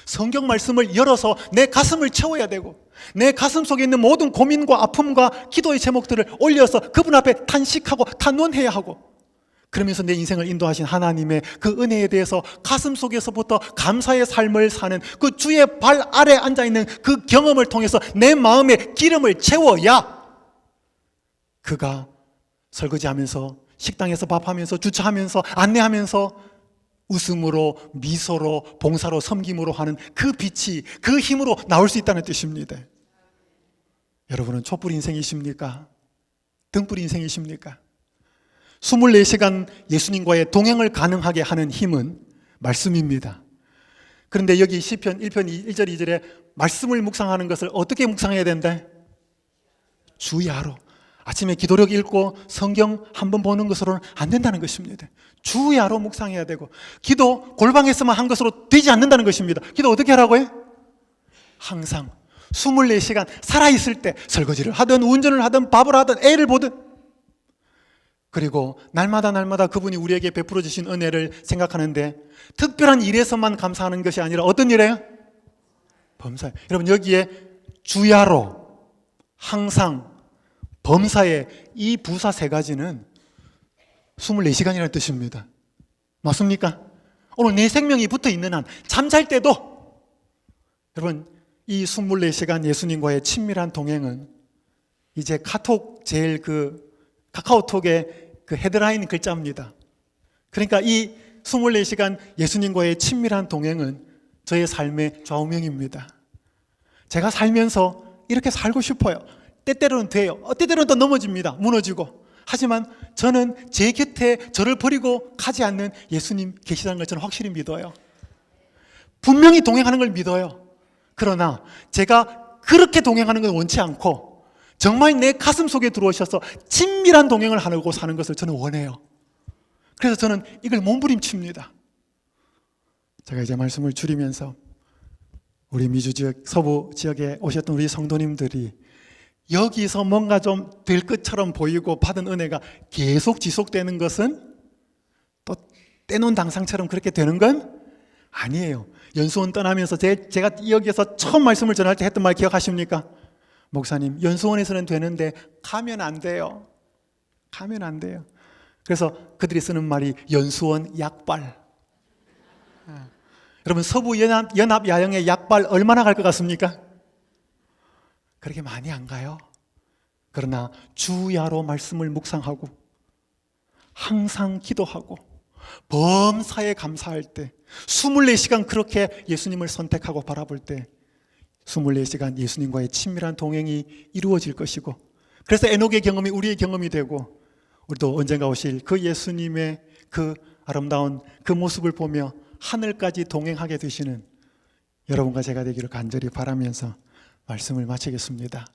성경 말씀을 열어서 내 가슴을 채워야 되고, 내 가슴 속에 있는 모든 고민과 아픔과 기도의 제목들을 올려서 그분 앞에 탄식하고 탄원해야 하고, 그러면서 내 인생을 인도하신 하나님의 그 은혜에 대해서 가슴 속에서부터 감사의 삶을 사는 그 주의 발 아래 앉아있는 그 경험을 통해서 내 마음에 기름을 채워야 그가 설거지하면서, 식당에서 밥하면서, 주차하면서, 안내하면서 웃음으로, 미소로, 봉사로, 섬김으로 하는 그 빛이, 그 힘으로 나올 수 있다는 뜻입니다. 여러분은 촛불 인생이십니까? 등불 인생이십니까? 24시간 예수님과의 동행을 가능하게 하는 힘은 말씀입니다. 그런데 여기 시편 1편 1절 2절에 말씀을 묵상하는 것을 어떻게 묵상해야 된다? 주야로. 아침에 기도력 읽고 성경 한번 보는 것으로는 안 된다는 것입니다. 주야로 묵상해야 되고, 기도 골방에서만 한 것으로 되지 않는다는 것입니다. 기도 어떻게 하라고요? 항상 24시간 살아있을 때, 설거지를 하든 운전을 하든 밥을 하든 애를 보든, 그리고 날마다 그분이 우리에게 베풀어 주신 은혜를 생각하는데, 특별한 일에서만 감사하는 것이 아니라 어떤 일이에요? 범사. 여러분, 여기에 주야로, 항상, 범사의 이 부사 세 가지는 24시간이라는 뜻입니다. 맞습니까? 오늘 내 생명이 붙어 있는 한, 잠잘 때도, 여러분, 이 24시간 예수님과의 친밀한 동행은 이제 카카오톡의 그 헤드라인 글자입니다. 그러니까 이 24시간 예수님과의 친밀한 동행은 저의 삶의 좌우명입니다. 제가 살면서 이렇게 살고 싶어요. 때때로는 돼요. 때때로는 또 넘어집니다. 무너지고. 하지만 저는 제 곁에 저를 버리고 가지 않는 예수님 계시다는 걸 저는 확실히 믿어요. 분명히 동행하는 걸 믿어요. 그러나 제가 그렇게 동행하는 건 원치 않고, 정말 내 가슴 속에 들어오셔서 친밀한 동행을 하고 사는 것을 저는 원해요. 그래서 저는 이걸 몸부림칩니다. 제가 이제 말씀을 줄이면서, 우리 미주 지역, 서부 지역에 오셨던 우리 성도님들이 여기서 뭔가 좀 될 것처럼 보이고 받은 은혜가 계속 지속되는 것은 또 떼놓은 당상처럼 그렇게 되는 건 아니에요. 연수원 떠나면서 제가 여기에서 처음 말씀을 전할 때 했던 말 기억하십니까? 목사님, 연수원에서는 되는데 가면 안 돼요. 가면 안 돼요. 그래서 그들이 쓰는 말이 연수원 약발. 여러분, 서부 연합 야영의 약발 얼마나 갈 것 같습니까? 그렇게 많이 안 가요. 그러나 주야로 말씀을 묵상하고, 항상 기도하고, 범사에 감사할 때, 24시간 그렇게 예수님을 선택하고 바라볼 때 24시간 예수님과의 친밀한 동행이 이루어질 것이고, 그래서 에녹의 경험이 우리의 경험이 되고, 우리도 언젠가 오실 그 예수님의 그 아름다운 그 모습을 보며 하늘까지 동행하게 되시는 여러분과 제가 되기를 간절히 바라면서 말씀을 마치겠습니다.